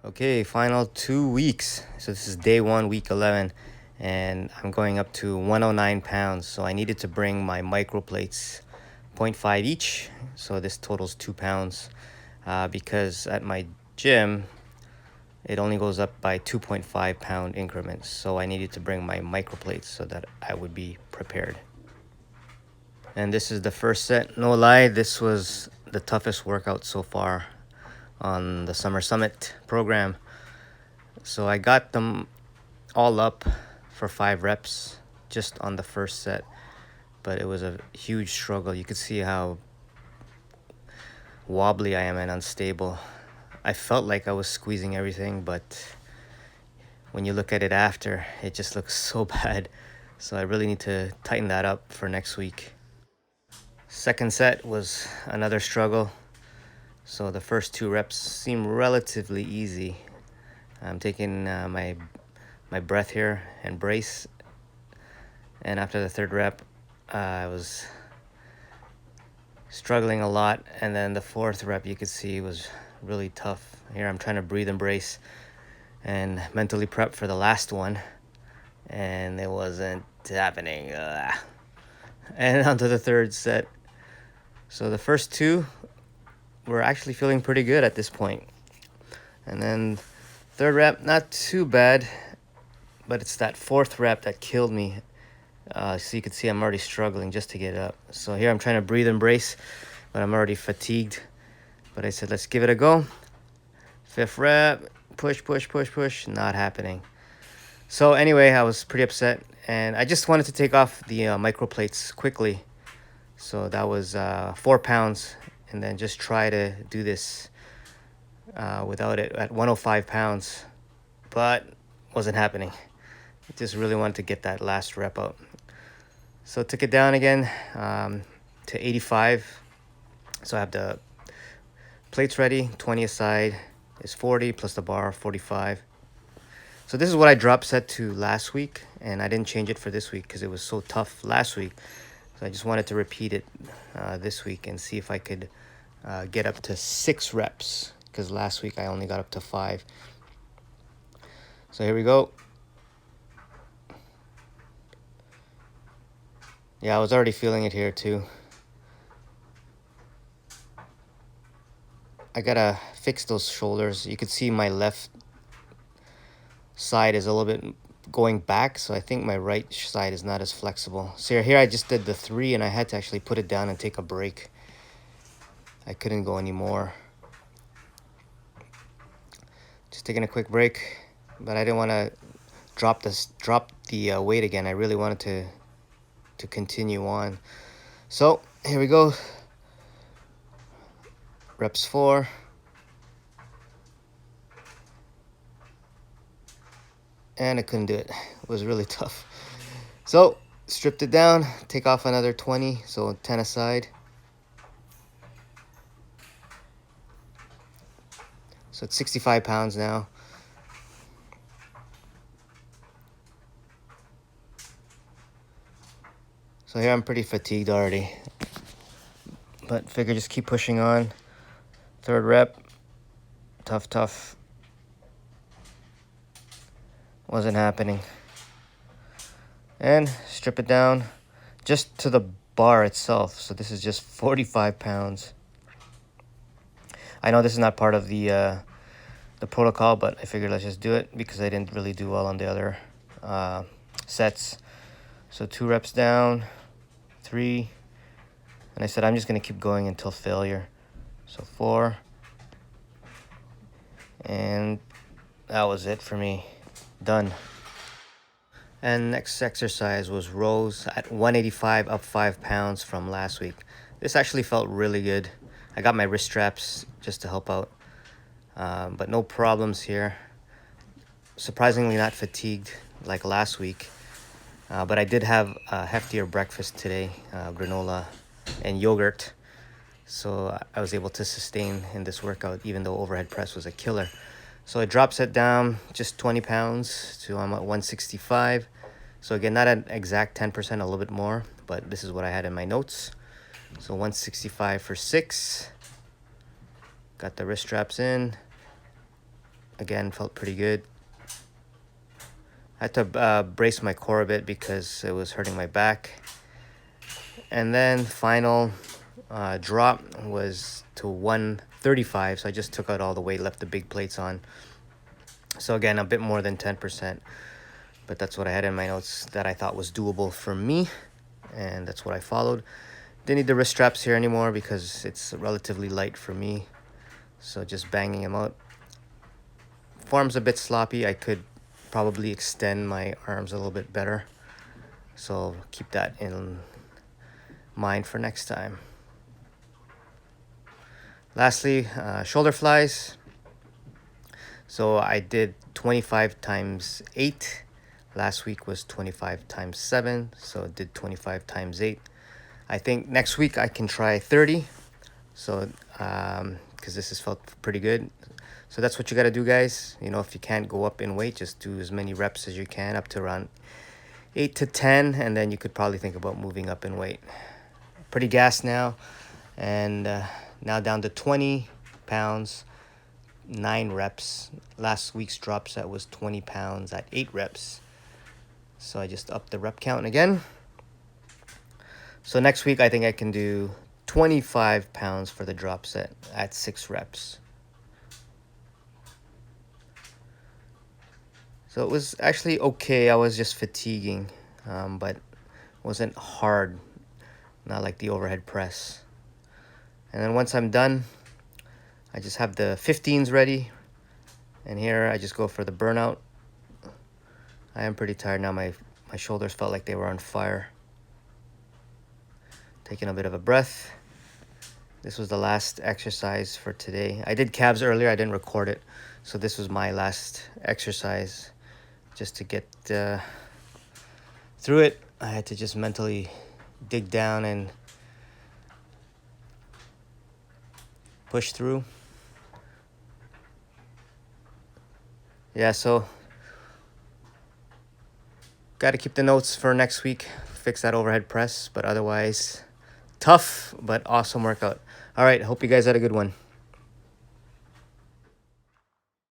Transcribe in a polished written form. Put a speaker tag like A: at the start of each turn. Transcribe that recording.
A: Okay, final 2 weeks. So this is day one, week 11, and I'm going up to 109 pounds. So I needed to bring my micro plates, zero point 0.5 each. So this totals 2 pounds because at my gym, it only goes up by 2.5 pound increments. So I needed to bring my micro plates so that I would be prepared. And this is the first set. No lie, this was the toughest workout so far on the Summer Summit program. So I got them all up for 5 reps just on the first set, but it was a huge struggle. You could see how wobbly I am and unstable. I felt like I was squeezing everything, but when you look at it after, it just looks so bad. So I really need to tighten that up for next week. Second set was another struggle. So the first 2 reps seem relatively easy. I'm taking my breath here and brace. And after the third rep, I was struggling a lot. And then the fourth rep, you could see, was really tough. Here I'm trying to breathe and brace and mentally prep for the last one. And it wasn't happening. And onto the third set. So the first two were actually feeling pretty good at this point. And then third rep, not too bad, but it's that fourth rep that killed me. So you can see I'm already struggling just to get up. So here I'm trying to breathe and brace, but I'm already fatigued. But I said, let's give it a go. Fifth rep, push, push, push, push, not happening. So anyway, I was pretty upset, and I just wanted to take off the micro plates quickly. So that was 4 pounds, and then just try to do this without it at 105 pounds, but wasn't happening. I just really wanted to get that last rep out. So took it down again to 85. So I have the plates ready, 20 aside is 40 plus the bar, 45. So this is what I drop set to last week, and I didn't change it for this week because it was so tough last week. So I just wanted to repeat it this week and see if I could get up to 6 reps because last week I only got up to 5. So here we go. Yeah, I was already feeling it here too. I gotta fix those shoulders. You could see my left side is a little bit going back, so I think my right side is not as flexible. So here I just did the 3 and I had to actually put it down and take a break. I couldn't go anymore. Just taking a quick break, but I didn't want to drop the weight again. I really wanted to continue on. So here we go. Reps 4. And I couldn't do it. It was really tough. So stripped it down, take off another 20, so 10 aside. So it's 65 pounds now. So here I'm pretty fatigued already, but figure just keep pushing on. Third rep, tough. Wasn't happening. And strip it down just to the bar itself. So this is just 45 pounds. I know this is not part of the protocol, but I figured let's just do it because I didn't really do well on the other sets. So 2 reps down, 3, and I said I'm just gonna keep going until failure. So 4, and that was it for me. Done. And next exercise was rows at 185, up 5 pounds from last week. This actually felt really good. I got my wrist straps just to help out, but no problems here. Surprisingly not fatigued like last week, but I did have a heftier breakfast today, granola and yogurt. So I was able to sustain in this workout even though overhead press was a killer. So I dropped it down just 20 pounds to I'm at 165. So again, not an exact 10%, a little bit more, but this is what I had in my notes. So 165 for 6. Got the wrist straps in. again, felt pretty good. I had to brace my core a bit because it was hurting my back. And then final drop was to 135, so I just took out all the weight, left the big plates on. So again, a bit more than 10%, but that's what I had in my notes that I thought was doable for me, and that's what I followed. Didn't need the wrist straps here anymore because it's relatively light for me, so just banging them out. Form's a bit sloppy. I could probably extend my arms a little bit better, so keep that in mind for next time. Lastly, shoulder flies. So I did 25 times 8. Last week was 25 times 7, so I did 25 times 8. I think next week I can try 30, so because this has felt pretty good. So that's what you got to do, guys. You know, if you can't go up in weight, just do as many reps as you can, up to around 8 to 10, and then you could probably think about moving up in weight. Pretty gassed now, and now down to 20 pounds, 9 reps. Last week's drop set was 20 pounds at 8 reps. So I just upped the rep count again. So next week I think I can do 25 pounds for the drop set at 6 reps. So it was actually okay. I was just fatiguing, but wasn't hard, not like the overhead press. And then once I'm done, I just have the 15s ready, and here I just go for the burnout. I am pretty tired now. My shoulders felt like they were on fire. Taking a bit of a breath. This was the last exercise for today. I did calves earlier. I didn't record it, so this was my last exercise. Just to get through it, I had to just mentally dig down and push through. Yeah, so got to keep the notes for next week. Fix that overhead press, but otherwise, tough but awesome workout. All right, hope you guys had a good one.